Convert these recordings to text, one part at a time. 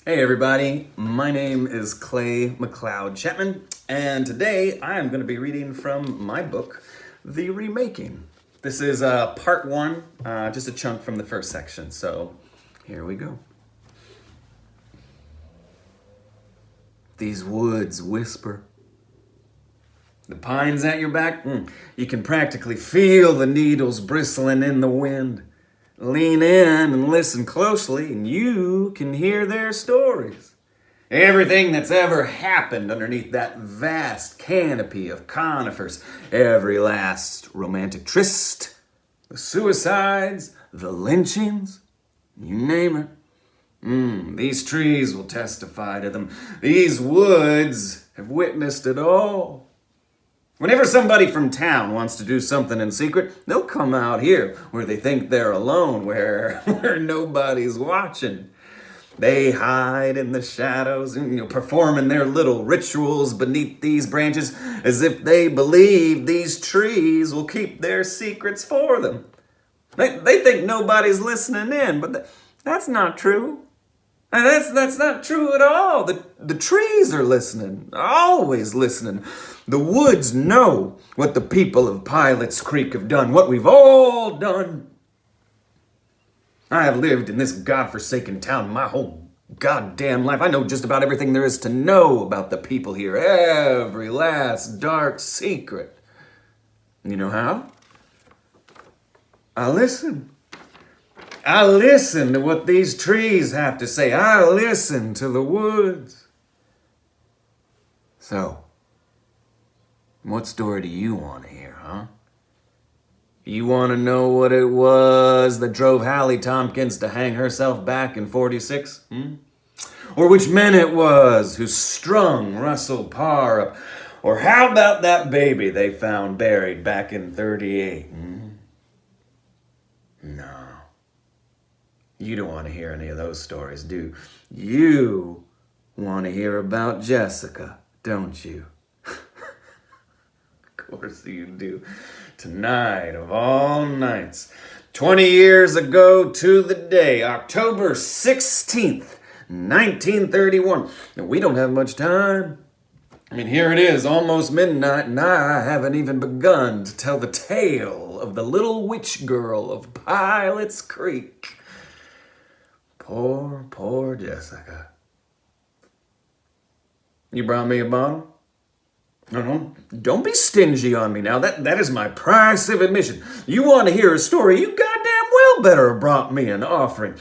Hey everybody, my name is Clay McLeod Chapman, and today I am going to be reading from my book, The Remaking. This is part one, just a chunk from the first section, so here we go. These woods whisper. The pines at your back, you can practically feel the needles bristling in the wind. Lean in and listen closely, and you can hear their stories. Everything that's ever happened underneath that vast canopy of conifers. Every last romantic tryst, the suicides, the lynchings, you name it. These trees will testify to them. These woods have witnessed it all. Whenever somebody from town wants to do something in secret, they'll come out here where they think they're alone, where nobody's watching. They hide in the shadows, performing their little rituals beneath these branches as if they believe these trees will keep their secrets for them. They think nobody's listening in, but that's not true. And that's not true at all. The trees are listening, always listening. The woods know what the people of Pilot's Creek have done, what we've all done. I have lived in this godforsaken town my whole goddamn life. I know just about everything there is to know about the people here, every last dark secret. You know how? I listen. I listen to what these trees have to say. I listen to the woods. So, what story do you want to hear, huh? You want to know what it was that drove Hallie Tompkins to hang herself back in 46? Or which men it was who strung Russell Parr up? Or how about that baby they found buried back in 38? No. You don't want to hear any of those stories, do you? Want to hear about Jessica, don't you? Of course you do. Tonight of all nights, 20 years ago to the day, October 16th, 1931. And we don't have much time. I mean, here it is, almost midnight, and I haven't even begun to tell the tale of the little witch girl of Pilot's Creek. Poor Jessica. You brought me a bottle? No, don't be stingy on me now. That is my price of admission. You want to hear a story, you goddamn well better have brought me an offering.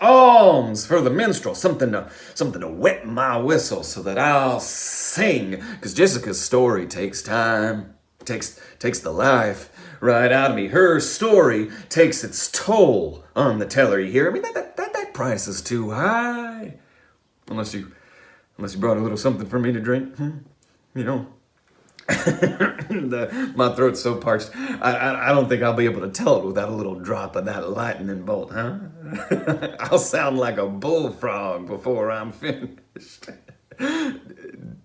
Alms for the minstrel, something to wet my whistle so that I'll sing. Because Jessica's story takes time, takes the life right out of me. Her story takes its toll on the teller, you hear? I mean, that price is too high. Unless you brought a little something for me to drink, you know. My throat's so parched, I don't think I'll be able to tell it without a little drop of that lightning bolt, huh? I'll sound like a bullfrog before I'm finished.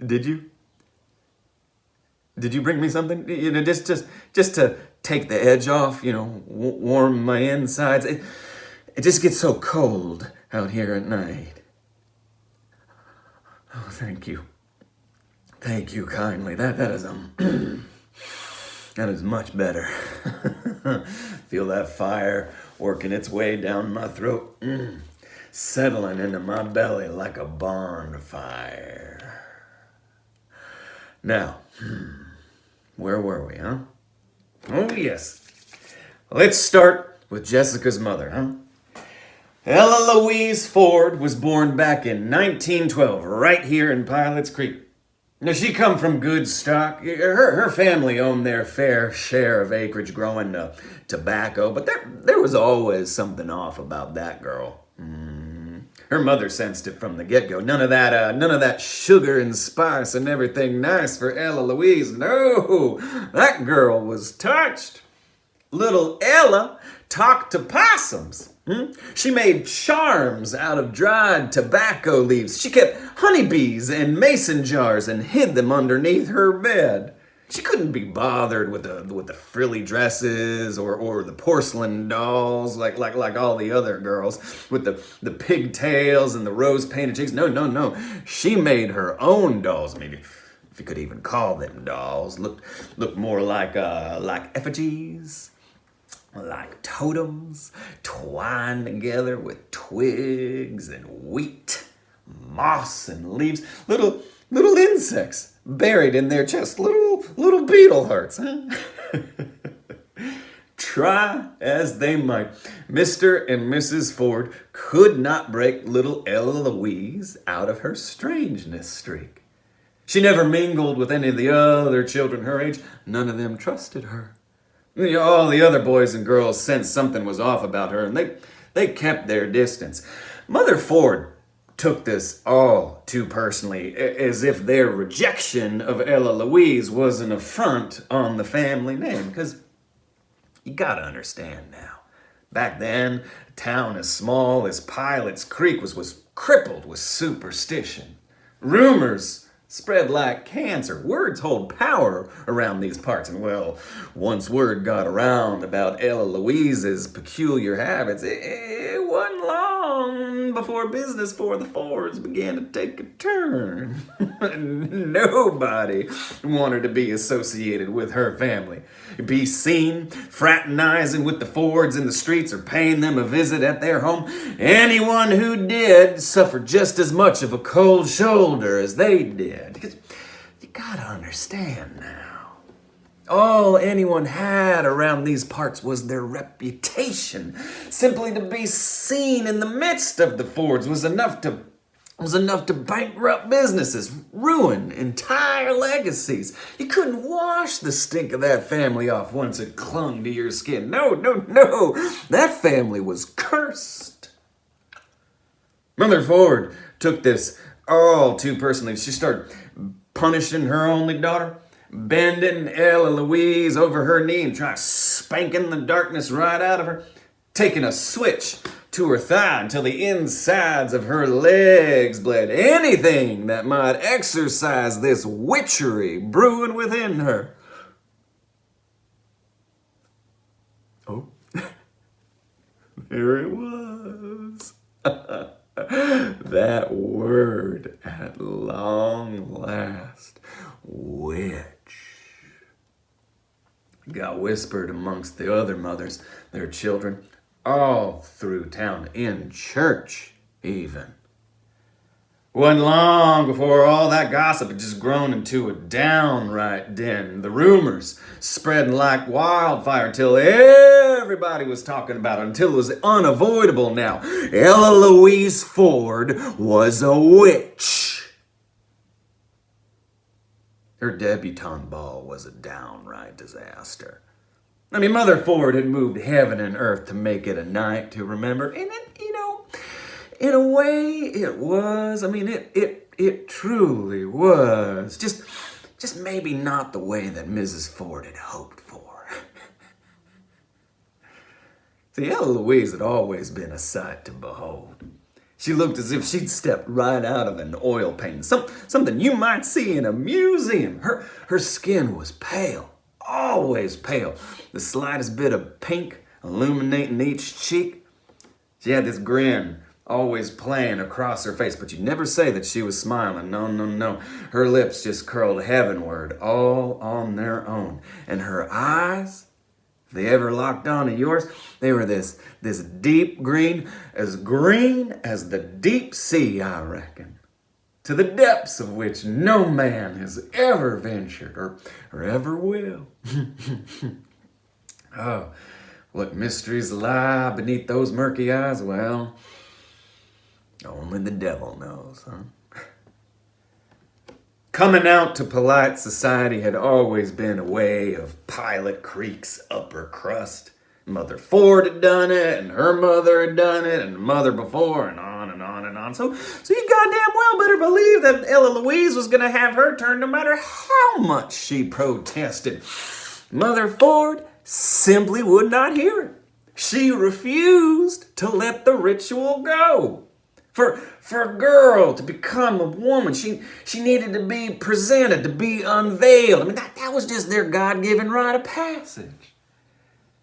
Did you bring me something? You know, just to take the edge off, warm my insides. It just gets so cold out here at night. Oh, thank you. Thank you kindly. That is much better. Feel that fire working its way down my throat, settling into my belly like a bonfire. Now, where were we, huh? Oh, yes. Let's start with Jessica's mother, huh? Ella Louise Ford was born back in 1912, right here in Pilot's Creek. Now, she come from good stock. Her family owned their fair share of acreage growing tobacco, but there was always something off about that girl. Her mother sensed it from the get-go. None of that sugar and spice and everything nice for Ella Louise. No, that girl was touched. Little Ella talked to possums. She made charms out of dried tobacco leaves. She kept honeybees in mason jars and hid them underneath her bed. She couldn't be bothered with the frilly dresses or the porcelain dolls like all the other girls with the pigtails and the rose-painted cheeks. No, no, no. She made her own dolls. I mean, if you could even call them dolls. Looked more like effigies, like totems, twined together with twigs and wheat, moss and leaves, little insects buried in their chest, little beetle hearts, huh? Try as they might, Mr. and Mrs. Ford could not break little Ella Louise out of her strangeness streak. She never mingled with any of the other children her age. None of them trusted her. All the other boys and girls sensed something was off about her, and they kept their distance. Mother Ford took this all too personally, as if their rejection of Ella Louise was an affront on the family name. Because you gotta understand now, back then, a town as small as Pilot's Creek was crippled with superstition. Rumors spread like cancer. Words hold power around these parts. And well, once word got around about Ella Louise's peculiar habits, it wasn't long before business for the Fords began to take a turn. Nobody wanted to be associated with her family. Be seen fraternizing with the Fords in the streets or paying them a visit at their home. Anyone who did suffered just as much of a cold shoulder as they did. Because you gotta understand now, all anyone had around these parts was their reputation. Simply to be seen in the midst of the Fords was enough to bankrupt businesses, ruin entire legacies. You couldn't wash the stink of that family off once it clung to your skin. No, no, no. That family was cursed. Mother Ford took this all too personally. She started punishing her only daughter, bending Ella Louise over her knee and trying spanking the darkness right out of her, taking a switch to her thigh until the insides of her legs bled. Anything that might exercise this witchery brewing within her. Oh, there it was. That word at long last, witch, got whispered amongst the other mothers, their children, all through town, in church even. Wasn't long before all that gossip had just grown into a downright din. The rumors spread like wildfire till everybody was talking about it, until it was unavoidable now. Ella Louise Ford was a witch. Her debutante ball was a downright disaster. I mean, Mother Ford had moved heaven and earth to make it a night to remember. And it, in a way, it was. I mean, it truly was. Just maybe not the way that Mrs. Ford had hoped for. See, Ella Louise had always been a sight to behold. She looked as if she'd stepped right out of an oil painting, something you might see in a museum. Her skin was pale, always pale. The slightest bit of pink illuminating each cheek. She had this grin always playing across her face, but you'd never say that she was smiling. No, no, no. Her lips just curled heavenward, all on their own. And her eyes, if they ever locked onto yours, they were this deep green as the deep sea, I reckon, to the depths of which no man has ever ventured or ever will. Oh, what mysteries lie beneath those murky eyes? Well, only the devil knows, huh? Coming out to polite society had always been a way of Pilot Creek's upper crust. Mother Ford had done it, and her mother had done it, and the mother before, and on and on and on. So you goddamn well better believe that Ella Louise was going to have her turn no matter how much she protested. Mother Ford simply would not hear it. She refused to let the ritual go. For a girl to become a woman, she needed to be presented, to be unveiled. I mean, that was just their God-given rite of passage.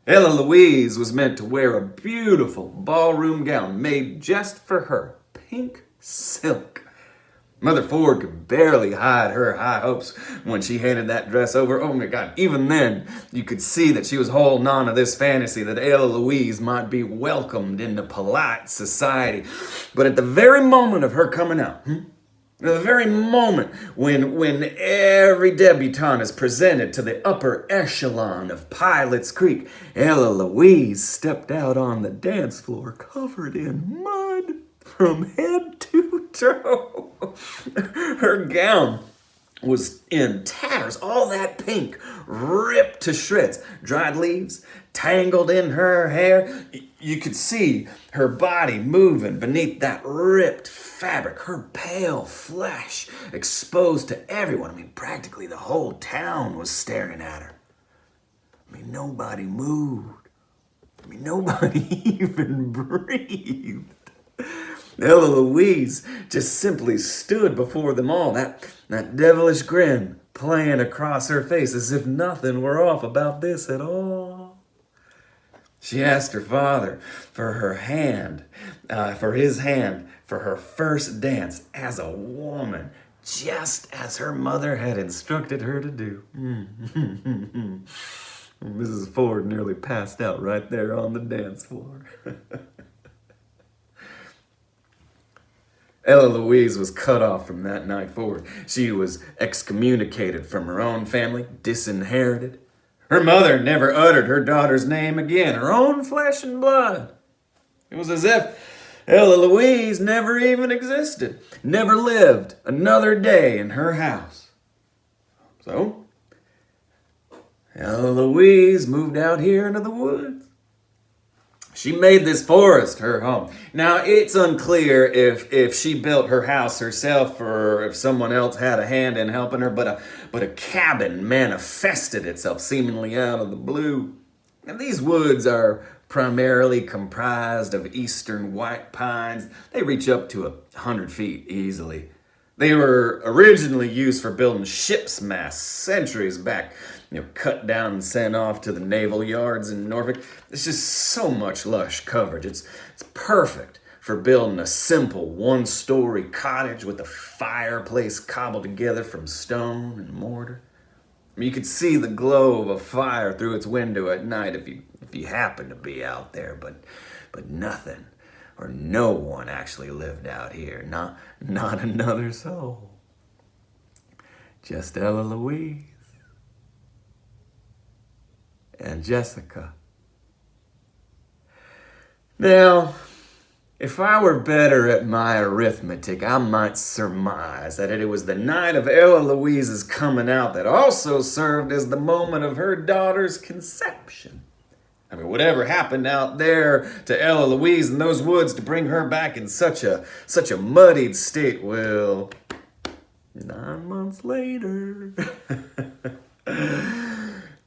Ella Louise was meant to wear a beautiful ballroom gown made just for her, pink silk. Mother Ford could barely hide her high hopes when she handed that dress over. Oh my God, even then, you could see that she was holding on to this fantasy that Ella Louise might be welcomed into polite society. But at the very moment of her coming out, the very moment when every debutante is presented to the upper echelon of Pilot's Creek, Ella Louise stepped out on the dance floor covered in mud from head to toe. Her gown was in tatters, all that pink ripped to shreds, dried leaves tangled in her hair. You could see her body moving beneath that ripped fabric, her pale flesh exposed to everyone. I mean, practically the whole town was staring at her. I mean, nobody moved. I mean, nobody even breathed. Ella Louise just simply stood before them all, that devilish grin playing across her face as if nothing were off about this at all. She asked her father for his hand for her first dance as a woman, just as her mother had instructed her to do. Mrs. Ford nearly passed out right there on the dance floor. Ella Louise was cut off from that night forward. She was excommunicated from her own family, disinherited. Her mother never uttered her daughter's name again, her own flesh and blood. It was as if Ella Louise never even existed, never lived another day in her house. So, Ella Louise moved out here into the woods. She made this forest her home. Now, it's unclear if she built her house herself or if someone else had a hand in helping her, but a cabin manifested itself seemingly out of the blue. And these woods are primarily comprised of eastern white pines. They reach up to 100 feet easily. They were originally used for building ships' masts centuries back, cut down and sent off to the naval yards in Norfolk. It's just so much lush coverage. It's perfect for building a simple one-story cottage with a fireplace cobbled together from stone and mortar. I mean, you could see the glow of a fire through its window at night if you happen to be out there, but nothing or no one actually lived out here. Not another soul. Just Ella Louise and Jessica. Now, if I were better at my arithmetic, I might surmise that it was the night of Ella Louise's coming out that also served as the moment of her daughter's conception. I mean, whatever happened out there to Ella Louise in those woods to bring her back in such a muddied state, well, 9 months later.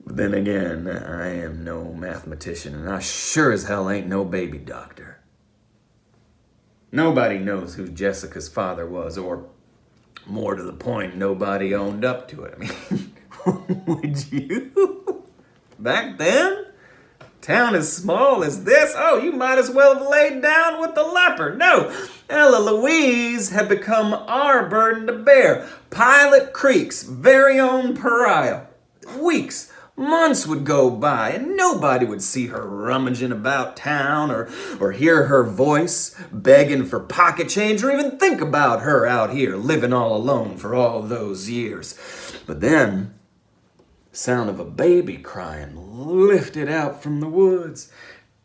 But then again, I am no mathematician, and I sure as hell ain't no baby doctor. Nobody knows who Jessica's father was, or more to the point, nobody owned up to it. I mean, would you? Back then? Town as small as this? Oh, you might as well have laid down with the leper. No, Ella Louise had become our burden to bear. Pilot Creek's very own pariah. Weeks, months would go by and nobody would see her rummaging about town or hear her voice begging for pocket change or even think about her out here living all alone for all those years. But then, the sound of a baby crying lifted out from the woods.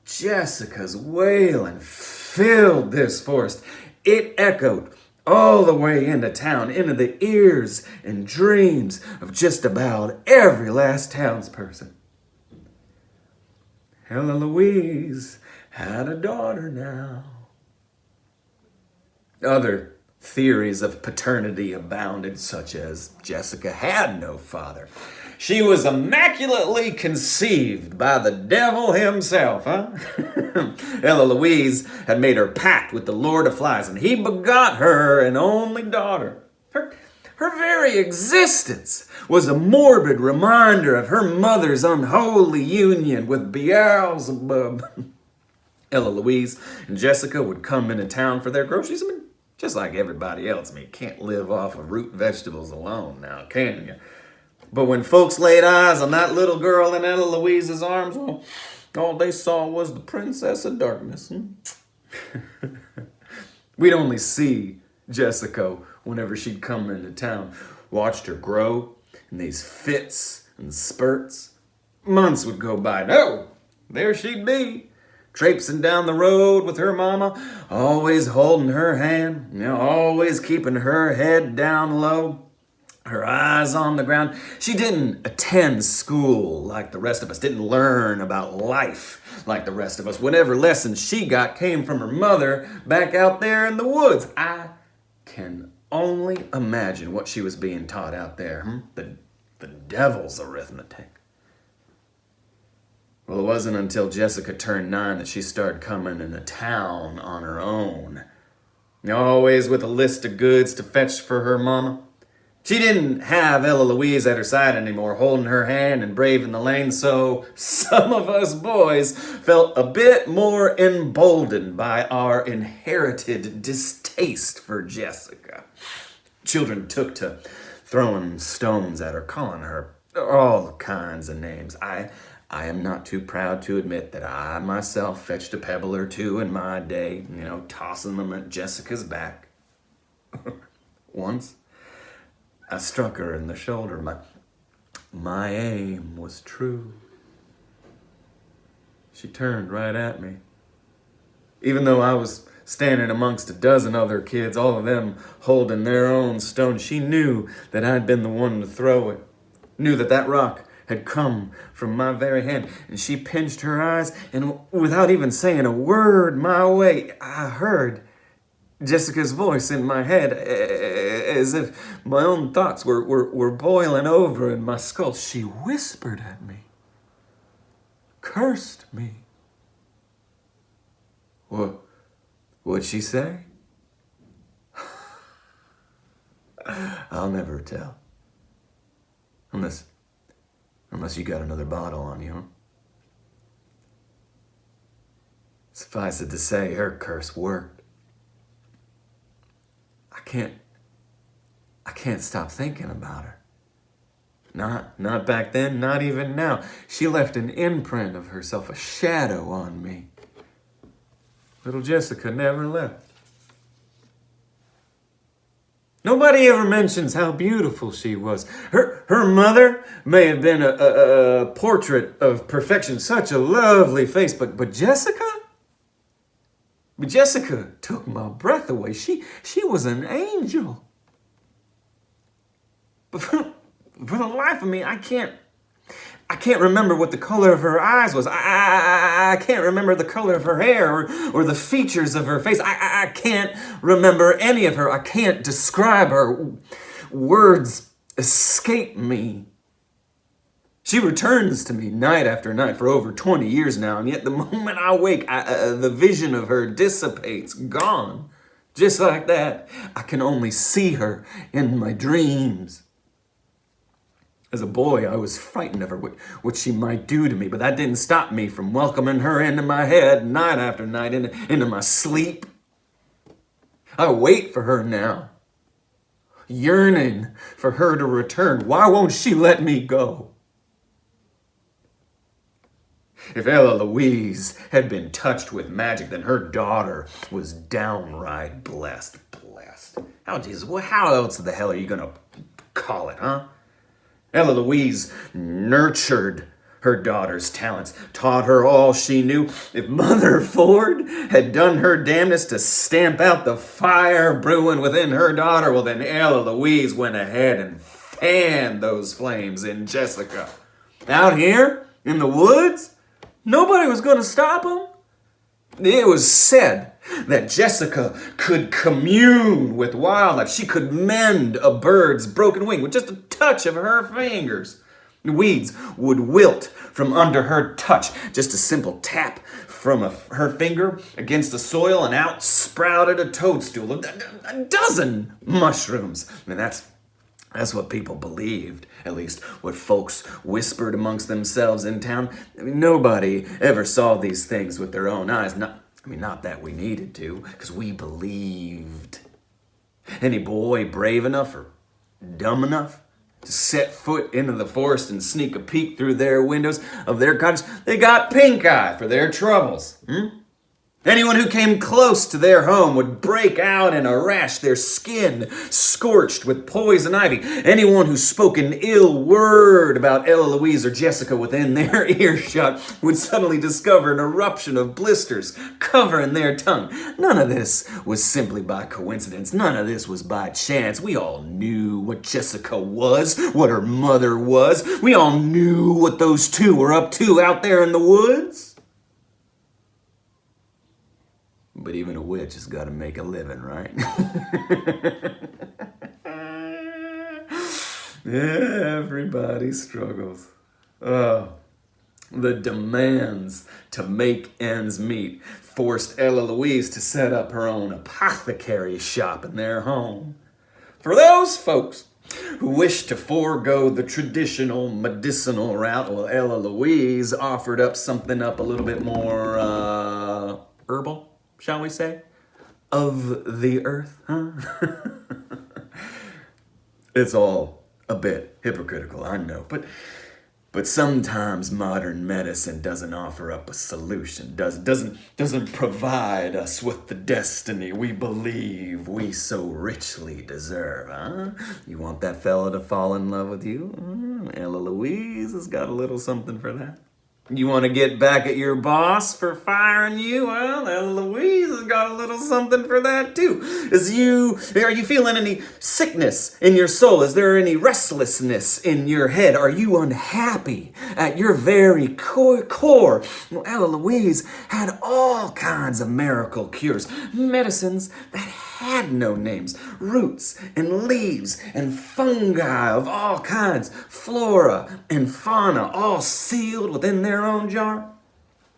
Jessica's wailing filled this forest. It echoed all the way into town, into the ears and dreams of just about every last townsperson. Ella Louise had a daughter now. Other Theories of paternity abounded, such as Jessica had no father. She was immaculately conceived by the devil himself, huh? Ella Louise had made her pact with the Lord of Flies, and he begot her an only daughter. Her very existence was a morbid reminder of her mother's unholy union with Beelzebub. Ella Louise and Jessica would come into town for their groceries. I mean, just like everybody else. I mean, you can't live off of root vegetables alone now, can you? But when folks laid eyes on that little girl in Ella Louise's arms, well, all they saw was the Princess of Darkness. We'd only see Jessica whenever she'd come into town. Watched her grow in these fits and spurts. Months would go by. No, there she'd be, traipsing down the road with her mama, always holding her hand, always keeping her head down low, her eyes on the ground. She didn't attend school like the rest of us, didn't learn about life like the rest of us. Whatever lessons she got came from her mother back out there in the woods. I can only imagine what she was being taught out there. The devil's arithmetic. Well, it wasn't until Jessica turned 9 that she started coming into town on her own. Always with a list of goods to fetch for her mama. She didn't have Ella Louise at her side anymore, holding her hand and braving the lane, so some of us boys felt a bit more emboldened by our inherited distaste for Jessica. Children took to throwing stones at her, calling her all kinds of names. I am not too proud to admit that I myself fetched a pebble or two in my day, tossing them at Jessica's back. Once, I struck her in the shoulder. My aim was true. She turned right at me. Even though I was standing amongst a dozen other kids, all of them holding their own stone, she knew that I'd been the one to throw it. Knew that rock had come from my very hand. And she pinched her eyes, and without even saying a word my way, I heard Jessica's voice in my head, as if my own thoughts were boiling over in my skull. She whispered at me, cursed me. What'd she say? I'll never tell. Unless you got another bottle on you, huh? Suffice it to say, her curse worked. I can't stop thinking about her. Not back then, not even now. She left an imprint of herself, a shadow on me. Little Jessica never left. Nobody ever mentions how beautiful she was. Her mother may have been a portrait of perfection, such a lovely face, but Jessica? But Jessica took my breath away. She was an angel. But for the life of me, I can't remember what the color of her eyes was. I can't remember the color of her hair or the features of her face. I can't remember any of her. I can't describe her. Words escape me. She returns to me night after night for over 20 years now, and yet the moment I wake, the vision of her dissipates, gone. Just like that. I can only see her in my dreams. As a boy, I was frightened of her, what she might do to me, but that didn't stop me from welcoming her into my head night after night, into my sleep. I wait for her now, yearning for her to return. Why won't she let me go? If Ella Louise had been touched with magic, then her daughter was downright blessed. How else the hell are you going to call it, huh? Ella Louise nurtured her daughter's talents, taught her all she knew. If Mother Ford had done her damnedest to stamp out the fire brewing within her daughter, well, then Ella Louise went ahead and fanned those flames in Jessica. Out here in the woods, nobody was going to stop them. It was said that Jessica could commune with wildlife. She could mend a bird's broken wing with just a touch of her fingers. Weeds would wilt from under her touch. Just a simple tap from her finger against the soil, and out sprouted a toadstool, a dozen mushrooms. I mean, that's what people believed, at least what folks whispered amongst themselves in town. I mean, nobody ever saw these things with their own eyes. Not that we needed to, because we believed. Any boy brave enough or dumb enough to set foot into the forest and sneak a peek through their windows of their cottage, they got pink eye for their troubles. Anyone who came close to their home would break out in a rash, their skin scorched with poison ivy. Anyone who spoke an ill word about Ella Louise or Jessica within their earshot would suddenly discover an eruption of blisters covering their tongue. None of this was simply by coincidence. None of this was by chance. We all knew what Jessica was, what her mother was. We all knew what those two were up to out there in the woods. But even a witch has got to make a living, right? Everybody struggles. Oh, the demands to make ends meet forced Ella Louise to set up her own apothecary shop in their home. For those folks who wished to forego the traditional medicinal route, well, Ella Louise offered up something a little bit more herbal, shall we say, of the earth, huh? It's all a bit hypocritical, I know, but sometimes modern medicine doesn't offer up a solution, doesn't provide us with the destiny we believe we so richly deserve, huh? You want that fella to fall in love with you? Ella Louise has got a little something for that. You want to get back at your boss for firing you? Well, Ella Louise has got a little something for that too. Are you feeling any sickness in your soul? Is there any restlessness in your head? Are you unhappy at your very core? Well, Ella Louise had all kinds of miracle cures, medicines that had no names, roots and leaves and fungi of all kinds, flora and fauna, all sealed within their own jar.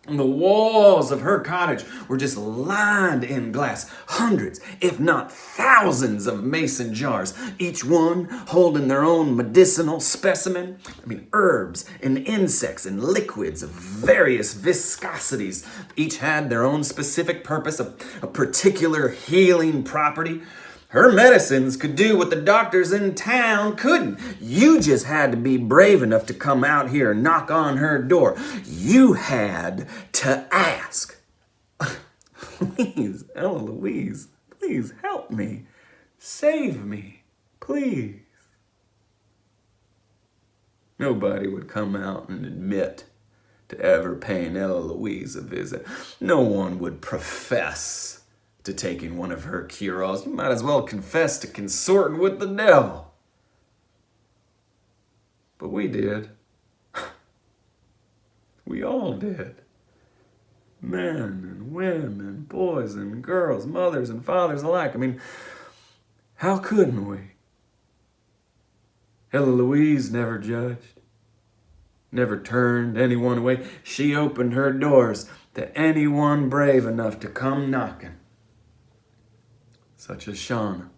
And the walls of her cottage were just lined in glass, hundreds, if not thousands of mason jars, each one holding their own medicinal specimen. I mean, herbs and insects and liquids of various viscosities. Each had their own specific purpose, a particular healing property. Her medicines could do what the doctors in town couldn't. You just had to be brave enough to come out here and knock on her door. You had to ask. Please, Ella Louise, please help me. Save me, please. Nobody would come out and admit to ever paying Ella Louise a visit. No one would profess to taking one of her cure-alls. You might as well confess to consorting with the devil. But we did. We all did. Men and women, boys and girls, mothers and fathers alike. I mean, how couldn't we? Ella Louise never judged, never turned anyone away. She opened her doors to anyone brave enough to come knocking. Such as Shauna.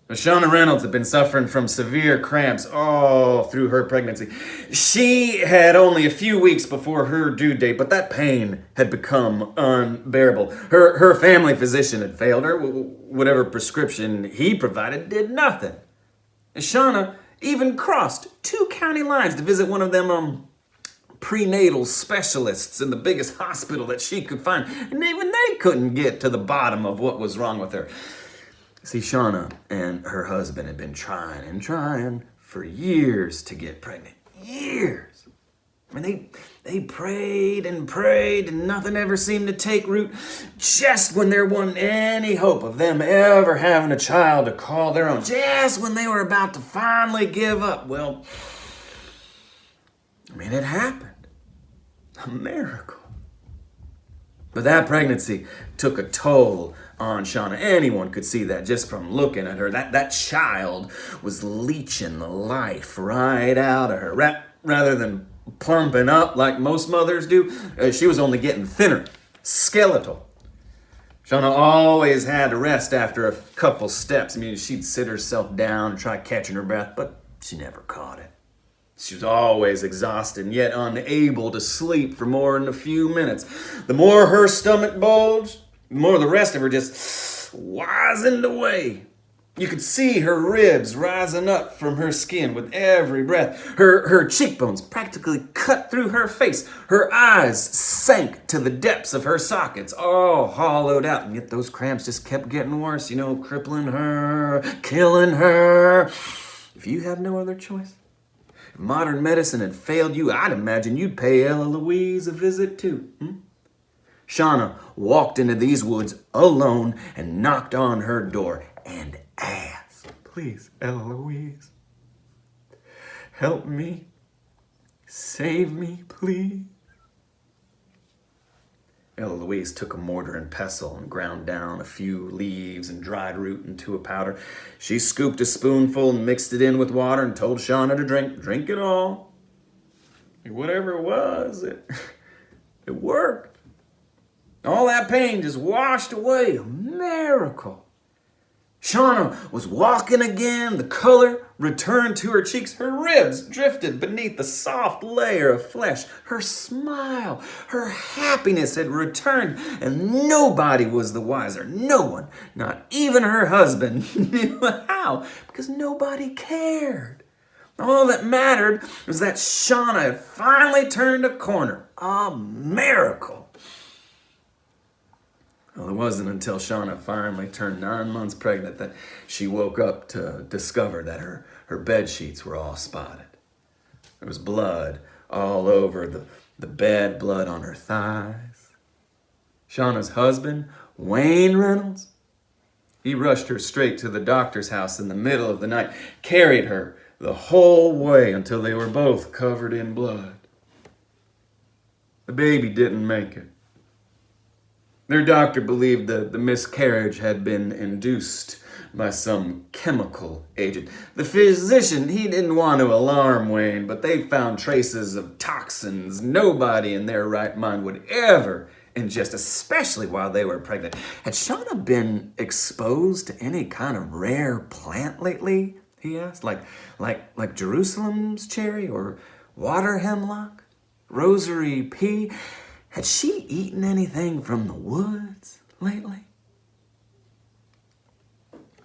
Shauna Reynolds had been suffering from severe cramps all through her pregnancy. She had only a few weeks before her due date, but that pain had become unbearable. Her family physician had failed her. Whatever prescription he provided did nothing. Shauna even crossed 2 county lines to visit one of them prenatal specialists in the biggest hospital that she could find. And even they couldn't get to the bottom of what was wrong with her. See, Shauna and her husband had been trying for years to get pregnant. Years. I mean, they prayed and prayed and nothing ever seemed to take root. Just when there wasn't any hope of them ever having a child to call their own. Just when they were about to finally give up. Well, I mean, it happened. A miracle. But that pregnancy took a toll on Shauna. Anyone could see that just from looking at her. That child was leeching the life right out of her. Rather than plumping up like most mothers do, she was only getting thinner, skeletal. Shauna always had to rest after a couple steps. I mean, she'd sit herself down and try catching her breath, but she never caught it. She was always exhausted and yet unable to sleep for more than a few minutes. The more her stomach bulged, the more the rest of her just wizened away. You could see her ribs rising up from her skin with every breath. Her cheekbones practically cut through her face. Her eyes sank to the depths of her sockets, all hollowed out. And yet those cramps just kept getting worse, crippling her, killing her. If you had no other choice, if modern medicine had failed you, I'd imagine you'd pay Ella Louise a visit too. Shauna walked into these woods alone and knocked on her door and asked, "Please, Ella Louise, help me, save me, please." Ella Louise took a mortar and pestle and ground down a few leaves and dried root into a powder. She scooped a spoonful and mixed it in with water and told Shauna to drink it all. Whatever it was, it worked. All that pain just washed away. A miracle. Shauna was walking again. The color returned to her cheeks. Her ribs drifted beneath the soft layer of flesh. Her smile, her happiness had returned, and nobody was the wiser. No one, not even her husband, knew how, because nobody cared. All that mattered was that Shauna had finally turned a corner. A miracle. Well, it wasn't until Shauna finally turned 9 months pregnant that she woke up to discover that her bed sheets were all spotted. There was blood all over the bed, blood on her thighs. Shauna's husband, Wayne Reynolds, he rushed her straight to the doctor's house in the middle of the night, carried her the whole way until they were both covered in blood. The baby didn't make it. Their doctor believed the miscarriage had been induced by some chemical agent. The physician, he didn't want to alarm Wayne, but they found traces of toxins nobody in their right mind would ever ingest, especially while they were pregnant. Had Shauna been exposed to any kind of rare plant lately? He asked. Like Jerusalem's cherry or water hemlock? Rosary pea? Had she eaten anything from the woods lately?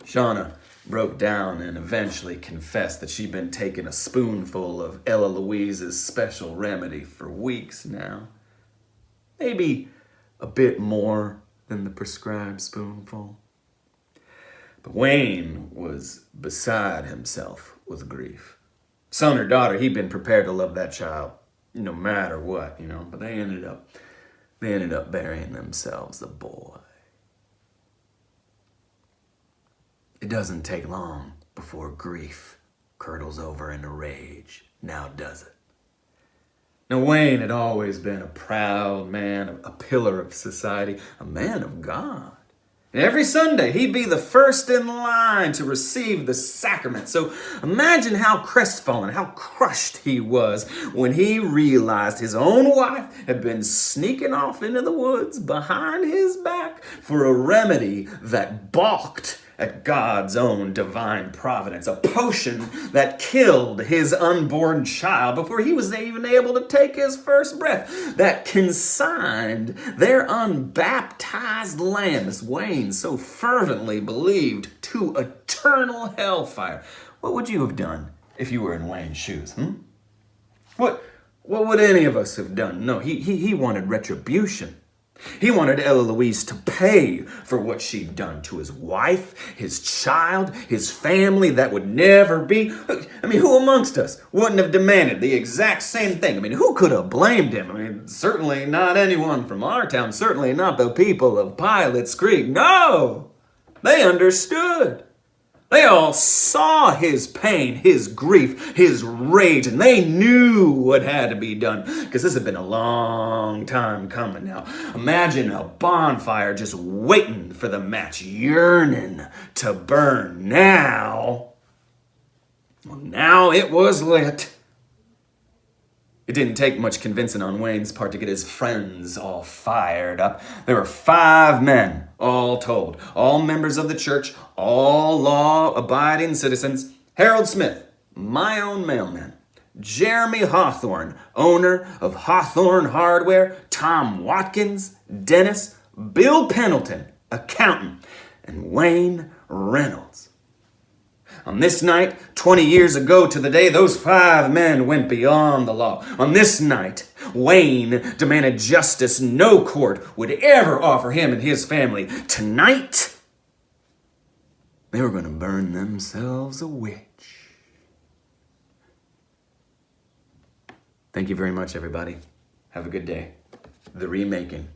Shauna broke down and eventually confessed that she'd been taking a spoonful of Ella Louise's special remedy for weeks now. Maybe a bit more than the prescribed spoonful. But Wayne was beside himself with grief. Son or daughter, he'd been prepared to love that child no matter what, but they ended up burying themselves a boy. It doesn't take long before grief curdles over into rage, now does it? Now, Wayne had always been a proud man, a pillar of society, a man of God. And every Sunday, he'd be the first in line to receive the sacrament. So imagine how crestfallen, how crushed he was when he realized his own wife had been sneaking off into the woods behind his back for a remedy that balked at God's own divine providence, a potion that killed his unborn child before he was even able to take his first breath, that consigned their unbaptized lamb, as Wayne so fervently believed, to eternal hellfire. What would you have done if you were in Wayne's shoes? What would any of us have done? No, he wanted retribution. He wanted Ella Louise to pay for what she'd done to his wife, his child, his family. That would never be. I mean, who amongst us wouldn't have demanded the exact same thing? I mean, who could have blamed him? I mean, certainly not anyone from our town, certainly not the people of Pilot's Creek. No, they understood. They all saw his pain, his grief, his rage, and they knew what had to be done, because this had been a long time coming now. Imagine a bonfire just waiting for the match, yearning to burn. Now it was lit. It didn't take much convincing on Wayne's part to get his friends all fired up. There were 5 men, all told, all members of the church, all law-abiding citizens. Harold Smith, my own mailman. Jeremy Hawthorne, owner of Hawthorne Hardware. Tom Watkins, dentist. Bill Pendleton, accountant. And Wayne Reynolds. On this night, 20 years ago to the day, those 5 men went beyond the law. On this night, Wayne demanded justice no court would ever offer him and his family. Tonight, they were going to burn themselves a witch. Thank you very much, everybody. Have a good day. The Remaking.